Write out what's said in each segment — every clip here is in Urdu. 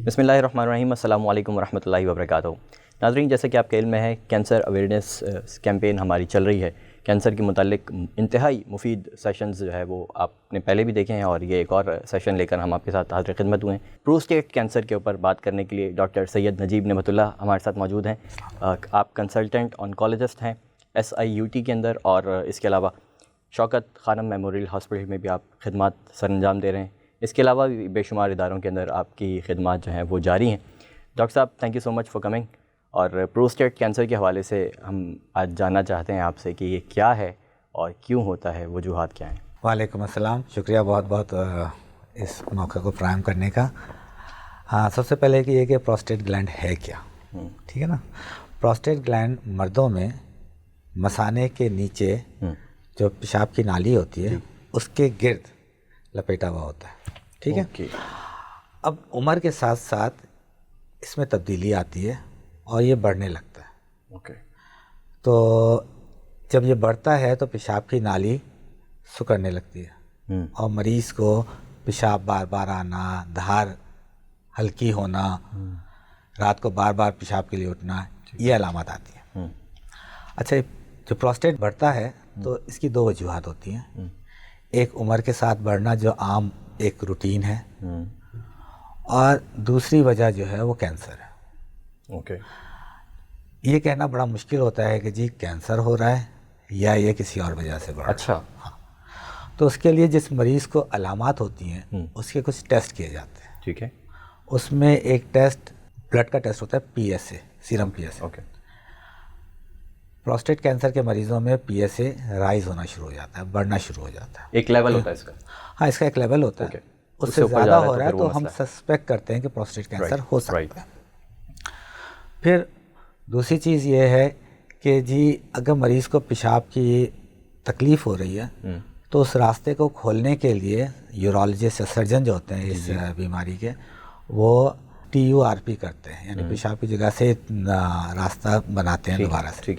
بسم اللہ الرحمن الرحیم، السلام علیکم ورحمۃ اللہ وبرکاتہ۔ ناظرین، جیسے کہ آپ کے علم میں ہے، کینسر اویئرنیس کیمپین ہماری چل رہی ہے۔ کینسر کے متعلق انتہائی مفید سیشنز جو ہے وہ آپ نے پہلے بھی دیکھے ہیں، اور یہ ایک اور سیشن لے کر ہم آپ کے ساتھ حاضر خدمت ہوئے ہیں۔ پروسٹیٹ کینسر کے اوپر بات کرنے کے لیے ڈاکٹر سید نجیب نعمت اللہ ہمارے ساتھ موجود ہیں۔ آپ کنسلٹنٹ آنکولوجسٹ ہیں SIUT کے اندر، اور اس کے علاوہ شوکت خانم میموریل ہاسپٹل میں بھی آپ خدمات سر انجام دے رہے ہیں۔ اس کے علاوہ بھی بے شمار اداروں کے اندر آپ کی خدمات جو ہیں وہ جاری ہیں۔ ڈاکٹر صاحب، thank you so much for coming. اور پروسٹیٹ کینسر کے حوالے سے ہم آج جاننا چاہتے ہیں آپ سے کہ یہ کیا ہے اور کیوں ہوتا ہے، وجوہات کیا ہیں؟ وعلیکم السلام، شکریہ بہت بہت اس موقع کو فراہم کرنے کا۔ ہاں، سب سے پہلے کہ یہ کہ پروسٹیٹ گلینڈ ہے کیا، ٹھیک ہے نا۔ پروسٹیٹ گلینڈ مردوں میں مثانے کے نیچے جو پیشاب کی نالی ہوتی ہے اس کے گرد لپیٹا ہوا ہوتا ہے، ٹھیک ہے۔ اب عمر کے ساتھ ساتھ اس میں تبدیلی آتی ہے اور یہ بڑھنے لگتا ہے۔ تو جب یہ بڑھتا ہے تو پیشاب کی نالی سکڑنے لگتی ہے، اور مریض کو پیشاب بار بار آنا، دھار ہلکی ہونا، رات کو بار بار پیشاب کے لیے اٹھنا، یہ علامات آتی ہیں۔ اچھا، جو پروسٹیٹ بڑھتا ہے تو اس کی دو وجوہات ہوتی ہیں۔ ایک عمر کے ساتھ بڑھنا جو عام ایک روٹین ہے، اور دوسری وجہ جو ہے وہ کینسر ہے۔ یہ کہنا بڑا مشکل ہوتا ہے کہ جی کینسر ہو رہا ہے یا یہ کسی اور وجہ سے بڑھ رہا ہے۔ اچھا، تو اس کے لیے جس مریض کو علامات ہوتی ہیں اس کے کچھ ٹیسٹ کیے جاتے ہیں۔ ٹھیک ہے۔ اس میں ایک ٹیسٹ بلڈ کا ٹیسٹ ہوتا ہے، PSA، serum PSA۔ Prostate cancer کے مریضوں میں PSA رائز ہونا شروع ہو جاتا ہے، بڑھنا شروع ہو جاتا ہے۔ ایک لیول ہوتا ہے اس کا؟ ہاں، اس کا ایک لیول ہوتا ہے۔ اس سے زیادہ ہو رہا ہے تو ہم سسپیکٹ کرتے ہیں کہ پروسٹیٹ کینسر ہو سکتا ہے۔ پھر دوسری چیز یہ ہے کہ جی اگر مریض کو پیشاب کی تکلیف ہو رہی ہے تو اس راستے کو کھولنے کے لیے یورولوجسٹ یا سرجن جو ہوتے ہیں اس بیماری کے، وہ TURP کرتے ہیں، یعنی پیشاب کی جگہ سے راستہ بناتے ہیں دوبارہ سے،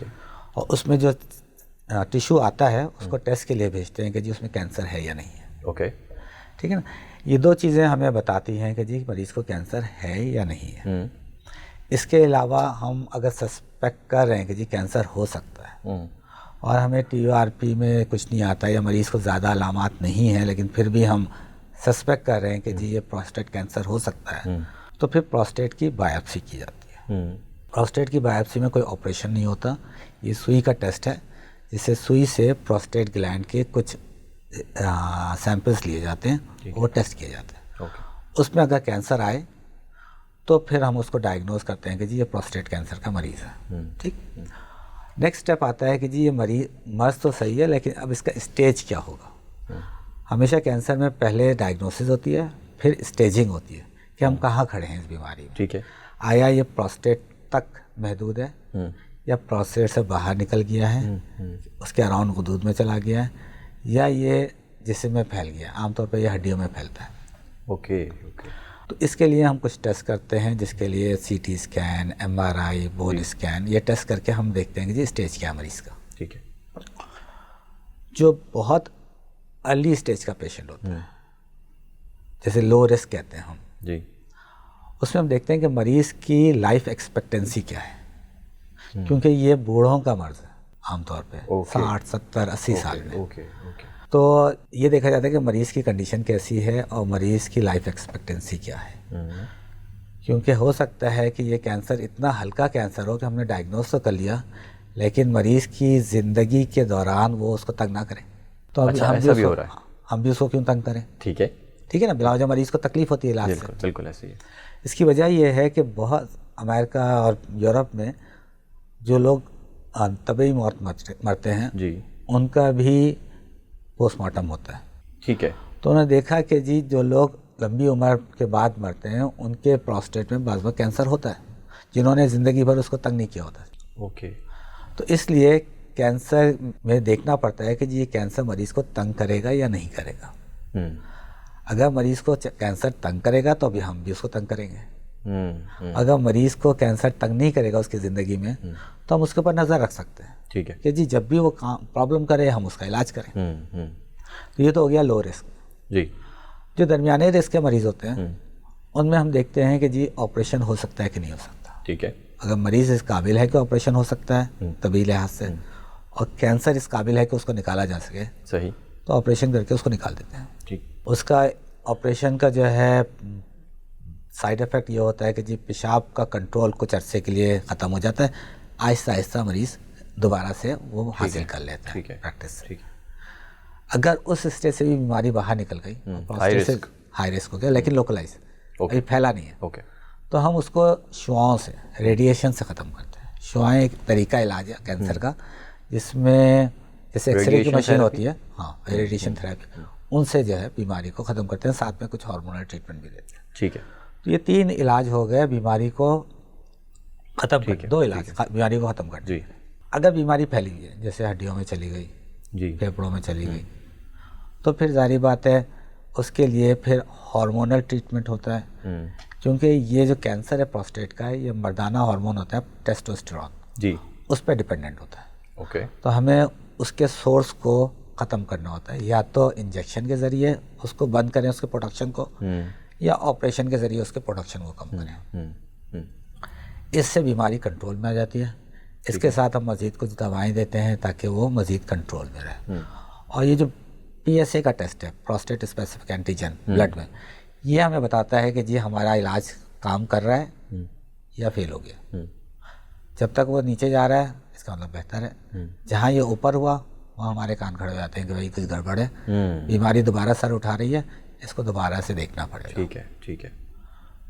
اور اس میں جو ٹیشو آتا ہے اس کو ٹیسٹ کے لیے بھیجتے ہیں کہ جی اس میں کینسر ہے یا نہیں ہے۔ ٹھیک ہے نا۔ یہ دو چیزیں ہمیں بتاتی ہیں کہ جی مریض کو کینسر ہے یا نہیں ہے۔ اس کے علاوہ ہم اگر سسپیکٹ کر رہے ہیں کہ جی کینسر ہو سکتا ہے، اور ہمیں TURP میں کچھ نہیں آتا یا مریض کو زیادہ علامات نہیں ہیں، لیکن پھر بھی ہم سسپیکٹ کر رہے ہیں کہ جی یہ پروسٹیٹ کینسر ہو سکتا ہے، تو پھر پروسٹیٹ کی بایوپسی کی جاتی ہے۔ پروسٹیٹ کی بایوپسی میں کوئی آپریشن نہیں ہوتا، یہ سوئی کا ٹیسٹ ہے، جس سے سوئی سے پروسٹیٹ گلینڈ کے کچھ سیمپلز لیے جاتے ہیں، وہ ٹیسٹ کیے جاتے ہیں۔ اس میں اگر کینسر آئے تو پھر ہم اس کو ڈائگنوز کرتے ہیں کہ جی یہ پروسٹیٹ کینسر کا مریض ہے۔ ٹھیک، نیکسٹ اسٹیپ آتا ہے کہ جی یہ مرض تو صحیح ہے، لیکن اب اس کا اسٹیج کیا ہوگا۔ ہمیشہ کینسر میں پہلے ڈائگنوسس ہوتی ہے، پھر اسٹیجنگ ہوتی ہے کہ ہم کہاں کھڑے ہیں اس بیماری میں۔ ٹھیک ہے، آیا یہ پروسٹیٹ تک محدود ہے، یا پروسٹیٹ سے باہر نکل گیا ہے، اس کے اراؤنڈ غدود میں چلا گیا ہے، یا یہ جسم میں پھیل گیا۔ عام طور پہ یہ ہڈیوں میں پھیلتا ہے۔ تو اس کے لیے ہم کچھ ٹیسٹ کرتے ہیں، جس کے لیے CT scan, MRI، bone scan, یہ ٹیسٹ کر کے ہم دیکھتے ہیں کہ جی اسٹیج کیا ہے مریض کا۔ ٹھیک ہے۔ جو بہت ارلی اسٹیج کا پیشنٹ ہوتا ہے، جیسے لو رسک کہتے ہیں ہم، جی، اس میں ہم دیکھتے ہیں کہ مریض کی لائف ایکسپیکٹنسی کیا ہے، کیونکہ یہ بوڑھوں کا مرض ہے عام طور پہ 60، 70، 80 سال میں۔ تو یہ دیکھا جاتا ہے کہ مریض کی کنڈیشن کیسی ہے اور مریض کی لائف ایکسپیکٹنسی کیا ہے، کیونکہ ہو سکتا ہے کہ یہ کینسر اتنا ہلکا کینسر ہو کہ ہم نے ڈائگنوز تو کر لیا، لیکن مریض کی زندگی کے دوران وہ اس کو تنگ نہ کریں۔ تو ہم بھی اس کو کیوں تنگ کریں؟ ٹھیک ہے نا، بلا وجہ مریض کو تکلیف ہوتی ہے علاج سے۔ بالکل ایسے ہی ہے۔ اس کی وجہ یہ ہے کہ بہت امریکہ اور یورپ میں جو لوگ طبعی موت مرتے ہیں ان کا بھی پوسٹ مارٹم ہوتا ہے۔ ٹھیک ہے۔ تو انہوں نے دیکھا کہ جی جو لوگ لمبی عمر کے بعد مرتے ہیں ان کے پروسٹیٹ میں بعض وقت کینسر ہوتا ہے، جنہوں نے زندگی بھر اس کو تنگ نہیں کیا ہوتا۔ تو اس لیے کینسر میں دیکھنا پڑتا ہے کہ جی یہ کینسر مریض کو تنگ کرے گا یا نہیں کرے گا۔ اگر مریض کو کینسر تنگ کرے گا تو ابھی ہم بھی اس کو تنگ کریں گے۔ اگر مریض کو کینسر تنگ نہیں کرے گا اس کی زندگی میں تو ہم اس کے اوپر نظر رکھ سکتے ہیں، ٹھیک ہے، کہ جی جب بھی وہ پرابلم کرے ہم اس کا علاج کریں۔ تو یہ تو ہو گیا لو رسک۔ جو درمیانے رسک کے مریض ہوتے ہیں ان میں ہم دیکھتے ہیں کہ جی آپریشن ہو سکتا ہے کہ نہیں ہو سکتا. ٹھیک ہے. اگر مریض اس قابل ہے کہ آپریشن ہو سکتا ہے طبی لحاظ سے, اور کینسر اس قابل ہے کہ اس کو نکالا جا سکے, صحیح, تو آپریشن کر کے اس کو نکال دیتے ہیں. ٹھیک. اس کا آپریشن کا جو ہے سائیڈ افیکٹ یہ ہوتا ہے کہ جی پیشاب کا کنٹرول کچھ عرصے کے لیے ختم ہو جاتا ہے, آہستہ آہستہ مریض دوبارہ سے وہ حاصل کر لیتا ہے پریکٹس سے. اگر اس اسٹیج سے بھی بیماری باہر نکل گئی, ہائی رسک ہو گیا لیکن لوکلائز, ابھی پھیلا نہیں ہے, تو ہم اس کو شعاؤں سے, ریڈیشن سے ختم کرتے ہیں. شعائیں ایک طریقہ علاج ہے کینسر کا, جس میں جیسے ایکس رے کی مشین ہوتی ہے, ہاں ریڈیشن تھراپی, ان سے جو ہے بیماری کو ختم کرتے ہیں, ساتھ میں کچھ ہارمونل ٹریٹمنٹ بھی دیتے ہیں. ٹھیک ہے. تو یہ 3 علاج ہو گئے بیماری کو ختم کرنے, 2 علاج بیماری کو ختم کرنے. جی. اگر بیماری پھیلی ہوئی ہے, جیسے ہڈیوں میں چلی گئی, جی, پھیپھڑوں میں چلی گئی, تو پھر ظاہری بات ہے اس کے لیے پھر ہارمونل ٹریٹمنٹ ہوتا ہے, کیونکہ یہ جو کینسر ہے پروسٹیٹ کا ہے, یہ مردانہ ہارمون ہوتا ہے ٹیسٹوسٹیرون, جی, اس پہ ڈیپینڈنٹ ہوتا ہے. اوکے. تو ہمیں اس کے سورس کو ختم کرنا ہوتا ہے, یا تو انجیکشن کے ذریعے اس کو بند کریں اس کے پروڈکشن کو, یا آپریشن کے ذریعے اس کے پروڈکشن کو کم کریں. اس سے بیماری کنٹرول میں آ جاتی ہے. اس کے ساتھ ہم مزید کچھ دوائیں دیتے ہیں تاکہ وہ مزید کنٹرول میں رہے. اور یہ جو PSA کا ٹیسٹ ہے, پروسٹیٹ اسپیسیفک اینٹیجن بلڈ میں, یہ ہمیں بتاتا ہے کہ جی ہمارا علاج کام کر رہا ہے یا فیل ہو گیا. جب تک وہ نیچے جا رہا ہے اس کا مطلب بہتر ہے. جہاں یہ اوپر ہوا وہاں ہمارے کان کھڑے ہو جاتے ہیں کہ بھائی کچھ گڑبڑ ہے, بیماری دوبارہ سر اٹھا رہی ہے, اس کو دوبارہ سے دیکھنا پڑے گا. ٹھیک ہے, ٹھیک ہے.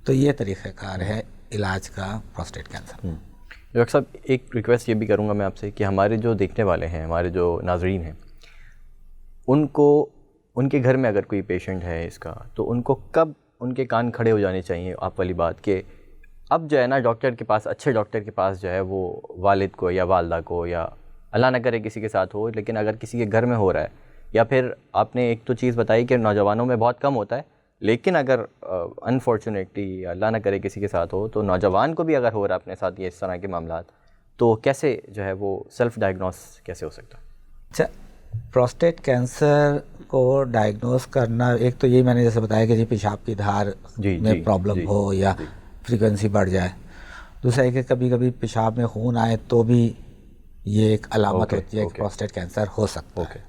تو یہ طریقہ کار ہے علاج کا پروسٹیٹ کینسر. ڈاکٹر صاحب ایک ریکویسٹ یہ بھی کروں گا میں آپ سے کہ ہمارے جو دیکھنے والے ہیں, ہمارے جو ناظرین ہیں, ان کو ان کے گھر میں اگر کوئی پیشنٹ ہے اس کا, تو ان کو کب ان کے کان کھڑے ہو جانے چاہیے آپ والی بات کہ اب جو ہے نا ڈاکٹر کے پاس, اچھے ڈاکٹر کے پاس جو ہے وہ والد کو یا والدہ کو, یا اللہ نہ کرے کسی کے ساتھ ہو, لیکن اگر کسی کے گھر میں ہو رہا ہے, یا پھر آپ نے ایک تو چیز بتائی کہ نوجوانوں میں بہت کم ہوتا ہے, لیکن اگر انفارچونیٹلی اللہ نہ کرے کسی کے ساتھ ہو تو نوجوان کو بھی اگر ہو رہا ہے اپنے ساتھ یہ اس طرح کے معاملات, تو کیسے جو ہے وہ سیلف ڈائگنوس کیسے ہو سکتا ہے؟ اچھا, پروسٹیٹ کینسر کو ڈائگنوز کرنا, ایک تو یہ میں نے جیسے بتایا کہ جی پیشاب کی دھار میں پرابلم ہو یا فریکوینسی بڑھ جائے. دوسرا ہے کہ کبھی کبھی پیشاب میں خون آئے تو بھی یہ ایک علامت ہوتی ہے کہ پروسٹیٹ کینسر ہو سکتا ہے.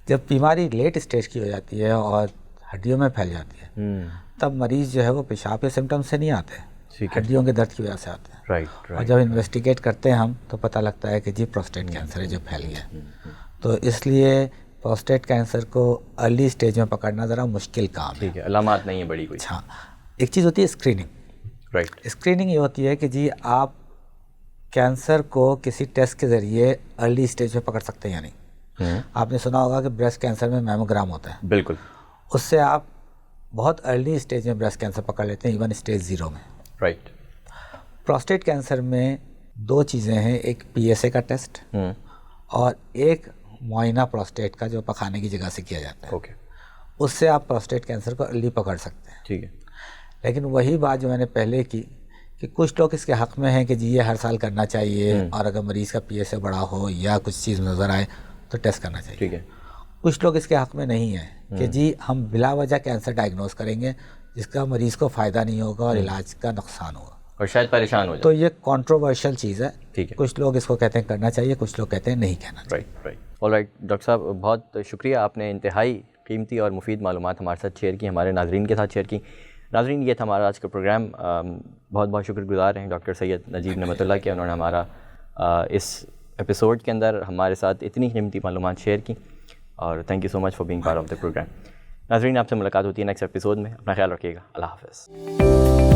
جب بیماری لیٹ اسٹیج کی ہو جاتی ہے اور ہڈیوں میں پھیل جاتی ہے, تب مریض جو ہے وہ پیشاب کے سمٹمز سے نہیں آتے, ہڈیوں کے درد کی وجہ سے آتے ہیں. اور جب انویسٹیگیٹ کرتے ہیں ہم تو پتہ لگتا ہے کہ جی پروسٹیٹ کینسر ہے جو پھیل گیا. تو اس لیے پروسٹیٹ کینسر کو ارلی اسٹیج میں پکڑنا ذرا مشکل کام ہے. ٹھیک ہے, علامات نہیں ہے بڑی کوئی. ہاں, ایک چیز ہوتی ہے اسکریننگ. رائٹ. اسکریننگ یہ ہوتی ہے کہ جی آپ کینسر کو کسی ٹیسٹ کے ذریعے ارلی اسٹیج میں پکڑ سکتے ہیں یا نہیں. آپ نے سنا ہوگا کہ بریسٹ کینسر میں میموگرام ہوتا ہے. بالکل. اس سے آپ بہت ارلی اسٹیج میں بریسٹ کینسر پکڑ لیتے ہیں, ایون اسٹیج 0 میں. رائٹ. پروسٹیٹ کینسر میں 2 چیزیں ہیں, ایک PSA کا ٹیسٹ اور ایک معائنہ پروسٹیٹ کا جو پخانے کی جگہ سے کیا جاتا ہے. اوکے. اس سے آپ پروسٹیٹ کینسر کو ارلی پکڑ سکتے ہیں. ٹھیک ہے. لیکن وہی بات جو میں نے پہلے کی کہ کچھ لوگ اس کے حق میں ہیں کہ جی یہ ہر سال کرنا چاہیے, اور اگر مریض کا PSA بڑا ہو یا کچھ چیز نظر آئے تو ٹیسٹ کرنا چاہیے. ٹھیک ہے. کچھ لوگ اس کے حق میں نہیں ہیں کہ جی ہم بلا وجہ کینسر ڈائگنوز کریں گے جس کا مریض کو فائدہ نہیں ہوگا اور علاج کا نقصان ہوگا اور شاید پریشان ہو جائے. تو یہ کنٹروورشل چیز ہے. ٹھیک ہے. کچھ لوگ اس کو کہتے ہیں کرنا چاہیے, کچھ لوگ کہتے ہیں نہیں کہنا چاہیے. رائٹ. آل رائٹ ڈاکٹر صاحب, بہت شکریہ, آپ نے انتہائی قیمتی اور مفید معلومات ہمارے ساتھ شیئر کی, ہمارے ناظرین کے ساتھ شیئر کی. ناظرین, یہ تھا ہمارا آج کا پروگرام. بہت بہت شکر گزار ہیں ڈاکٹر سید نجیب نعمت اللہ کے, انہوں نے ہمارا اس ایپیسوڈ کے اندر ہمارے ساتھ اتنی قیمتی معلومات شیئر کی, اور thank you so much for being part of the program. ناظرین, آپ سے ملاقات ہوتی ہے نیکسٹ ایپیسوڈ میں. اپنا خیال رکھیے گا. اللہ حافظ.